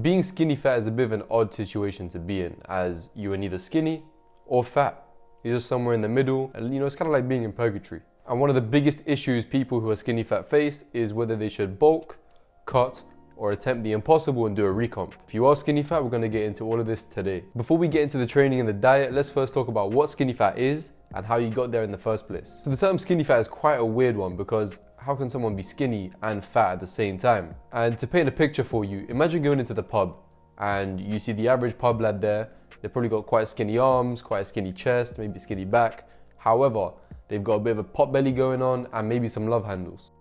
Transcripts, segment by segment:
Being skinny fat is a bit of an odd situation to be in, as you are neither skinny or fat. You're just somewhere in the middle, and it's kind of like being in purgatory. And one of the biggest issues people who are skinny fat face is whether they should bulk, cut, or attempt the impossible and do a recomp. If you are skinny fat, we're going to get into all of this today. Before we get into the training and the diet, let's first talk about what skinny fat is and how you got there in the first place. So the term skinny fat is quite a weird one, because how can someone be skinny and fat at the same time? And to paint a picture for you, imagine going into the pub and you see the average pub lad there. They've probably got quite skinny arms, quite a skinny chest, maybe skinny back. However, they've got a bit of a pot belly going on and maybe some love handles.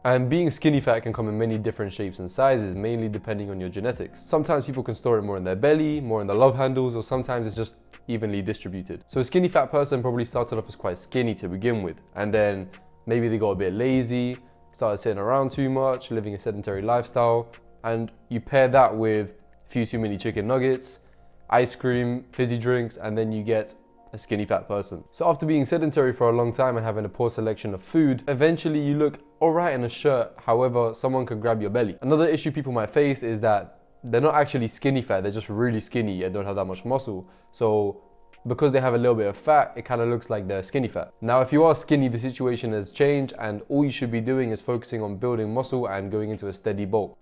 And being skinny fat can come in many different shapes and sizes, mainly depending on your genetics. Sometimes people can store it more in their belly, more in the love handles, or sometimes it's just evenly distributed. So a skinny fat person probably started off as quite skinny to begin with, and then maybe they got a bit lazy, started sitting around too much, living a sedentary lifestyle, and you pair that with a few too many chicken nuggets, ice cream, fizzy drinks, and then you get a skinny fat person. So after being sedentary for a long time and having a poor selection of food, eventually you look alright in a shirt, however, someone could grab your belly. Another issue people might face is that they're not actually skinny fat, they're just really skinny and don't have that much muscle. So because they have a little bit of fat, it kind of looks like they're skinny fat. Now, if you are skinny, the situation has changed and all you should be doing is focusing on building muscle and going into a steady bulk.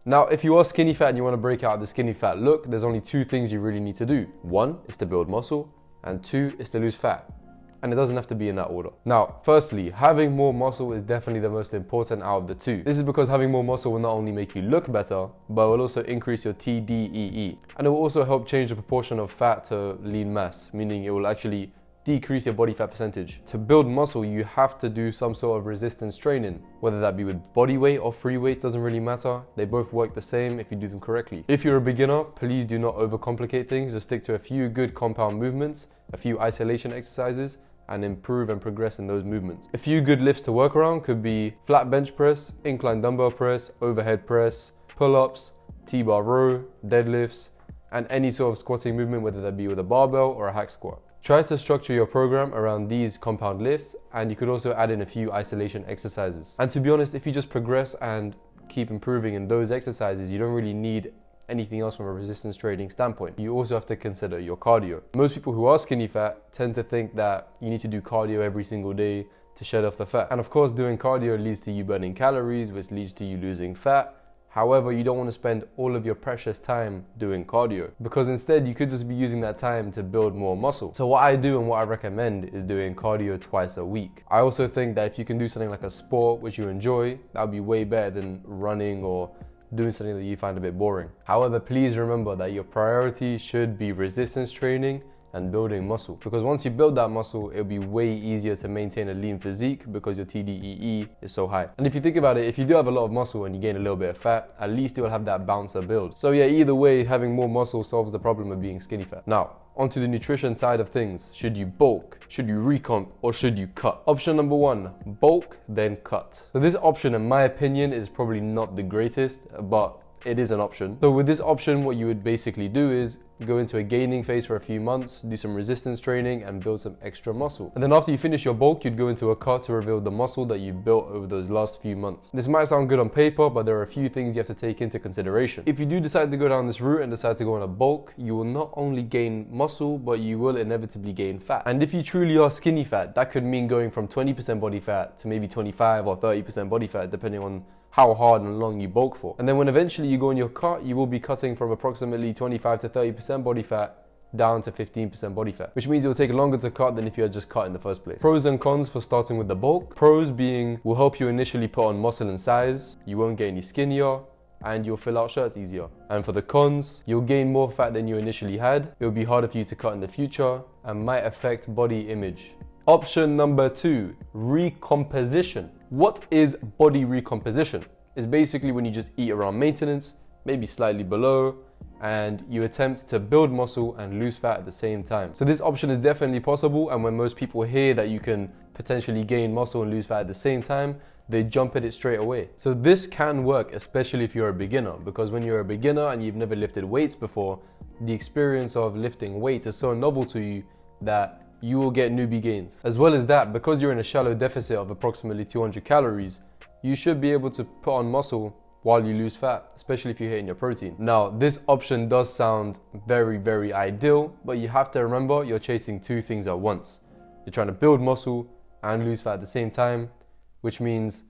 Now, if you are skinny fat and you want to break out the skinny fat look, there's only two things you really need to do. One is to build muscle, and two is to lose fat. And it doesn't have to be in that order. Now, firstly, having more muscle is definitely the most important out of the two. This is because having more muscle will not only make you look better, but will also increase your TDEE. And it will also help change the proportion of fat to lean mass, meaning it will actually decrease your body fat percentage. To build muscle, you have to do some sort of resistance training, whether that be with body weight or free weight, doesn't really matter. They both work the same if you do them correctly. If you're a beginner, please do not overcomplicate things. Just stick to a few good compound movements, a few isolation exercises, and improve and progress in those movements. A few good lifts to work around could be flat bench press, incline dumbbell press, overhead press, pull-ups, T-bar row, deadlifts, and any sort of squatting movement, whether that be with a barbell or a hack squat. Try to structure your program around these compound lifts, and you could also add in a few isolation exercises. And to be honest, if you just progress and keep improving in those exercises, you don't really need anything else from a resistance training standpoint. You also have to consider your cardio. Most people who are skinny fat tend to think that you need to do cardio every single day to shed off the fat. And of course, doing cardio leads to you burning calories, which leads to you losing fat. However, you don't want to spend all of your precious time doing cardio, because instead you could just be using that time to build more muscle. So what I do and what I recommend is doing cardio twice a week. I also think that if you can do something like a sport which you enjoy, that would be way better than running or doing something that you find a bit boring. However, please remember that your priority should be resistance training and building muscle, because once you build that muscle, it'll be way easier to maintain a lean physique because your TDEE is so high. And if you think about it, if you do have a lot of muscle and you gain a little bit of fat, at least you'll have that bouncer build. So yeah, either way, having more muscle solves the problem of being skinny fat. Now, onto the nutrition side of things. Should you bulk, should you recomp, or should you cut? Option number one, bulk, then cut. So this option, in my opinion, is probably not the greatest, but it is an option. So with this option, what you would basically do is go into a gaining phase for a few months, do some resistance training and build some extra muscle. And then after you finish your bulk, you'd go into a cut to reveal the muscle that you've built over those last few months. This might sound good on paper, but there are a few things you have to take into consideration. If you do decide to go down this route and decide to go on a bulk, you will not only gain muscle, but you will inevitably gain fat. And if you truly are skinny fat, that could mean going from 20% body fat to maybe 25 or 30% body fat, depending on how hard and long you bulk for. And then when eventually you go on your cut, you will be cutting from approximately 25 to 30% body fat down to 15% body fat, which means it will take longer to cut than if you had just cut in the first place. Pros and cons for starting with the bulk. Pros being, will help you initially put on muscle and size, you won't get any skinnier, and you'll fill out shirts easier. And for the cons, you'll gain more fat than you initially had, it will be harder for you to cut in the future, and might affect body image. Option number two, recomposition. What is body recomposition? It's basically when you just eat around maintenance, maybe slightly below, and you attempt to build muscle and lose fat at the same time. So this option is definitely possible, and when most people hear that you can potentially gain muscle and lose fat at the same time, they jump at it straight away. So this can work, especially if you're a beginner, because when you're a beginner and you've never lifted weights before, the experience of lifting weights is so novel to you that you will get newbie gains. As well as that, because you're in a shallow deficit of approximately 200 calories, you should be able to put on muscle while you lose fat, especially if you're hitting your protein. Now, this option does sound very, very ideal, but you have to remember you're chasing two things at once. You're trying to build muscle and lose fat at the same time, which means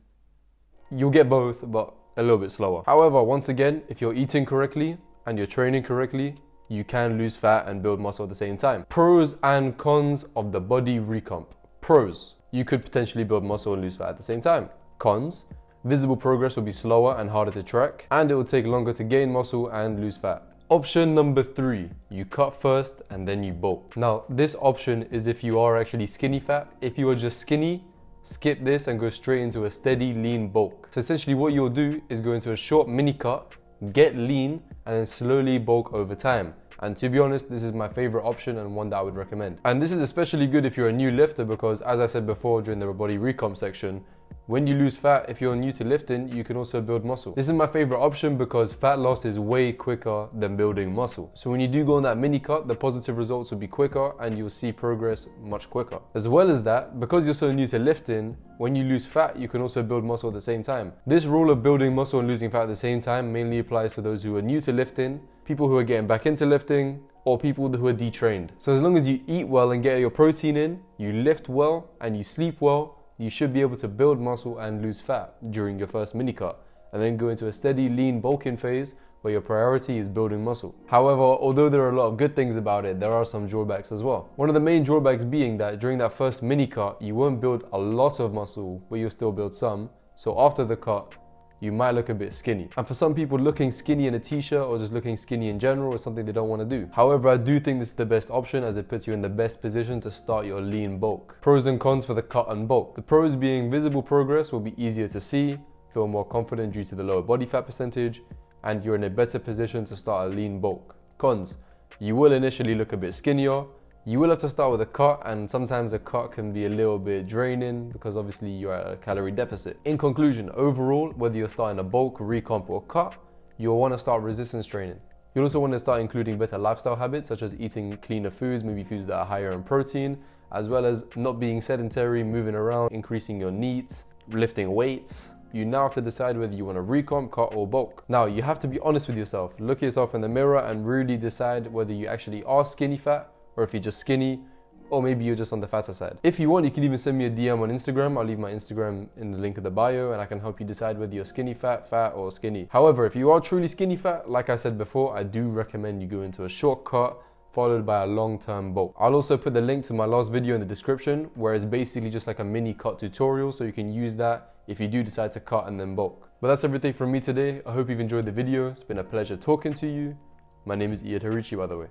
you'll get both, but a little bit slower. However, once again, if you're eating correctly and you're training correctly, you can lose fat and build muscle at the same time. Pros and cons of the body recomp. Pros: you could potentially build muscle and lose fat at the same time. Cons: visible progress will be slower and harder to track, and it will take longer to gain muscle and lose fat. Option number 3, you cut first and then you bulk. Now, this option is if you are actually skinny fat. If you are just skinny, skip this and go straight into a steady lean bulk. So essentially what you'll do is go into a short mini cut, get lean, and then slowly bulk over time. And to be honest, this is my favorite option and one that I would recommend. And this is especially good if you're a new lifter, because as I said before during the body recomp section, when you lose fat, if you're new to lifting, you can also build muscle. This is my favorite option because fat loss is way quicker than building muscle. So when you do go on that mini cut, the positive results will be quicker and you'll see progress much quicker. As well as that, because you're so new to lifting, when you lose fat, you can also build muscle at the same time. This rule of building muscle and losing fat at the same time mainly applies to those who are new to lifting, people who are getting back into lifting, or people who are detrained. So as long as you eat well and get your protein in, you lift well and you sleep well, you should be able to build muscle and lose fat during your first mini cut, and then go into a steady lean bulking phase where your priority is building muscle. However, although there are a lot of good things about it, there are some drawbacks as well. One of the main drawbacks being that during that first mini cut, you won't build a lot of muscle, but you'll still build some. So after the cut, you might look a bit skinny. And for some people, looking skinny in a t-shirt or just looking skinny in general is something they don't want to do. However, I do think this is the best option as it puts you in the best position to start your lean bulk. Pros and cons for the cut and bulk. The pros being visible progress will be easier to see, feel more confident due to the lower body fat percentage, and you're in a better position to start a lean bulk. Cons: you will initially look a bit skinnier. You will have to start with a cut, and sometimes a cut can be a little bit draining because obviously you're at a calorie deficit. In conclusion, overall, whether you're starting a bulk, recomp, or cut, you'll want to start resistance training. You'll also want to start including better lifestyle habits such as eating cleaner foods, maybe foods that are higher in protein, as well as not being sedentary, moving around, increasing your needs, lifting weights. You now have to decide whether you want to recomp, cut, or bulk. Now, you have to be honest with yourself. Look at yourself in the mirror and really decide whether you actually are skinny fat, or if you're just skinny, or maybe you're just on the fatter side. If you want, you can even send me a DM on Instagram. I'll leave my Instagram in the link of the bio, and I can help you decide whether you're skinny fat, fat, or skinny. However, if you are truly skinny fat, like I said before, I do recommend you go into a short cut followed by a long-term bulk. I'll also put the link to my last video in the description, where it's basically just like a mini cut tutorial, so you can use that if you do decide to cut and then bulk. But that's everything from me today. I hope you've enjoyed the video. It's been a pleasure talking to you. My name is Iyad Harichi, by the way.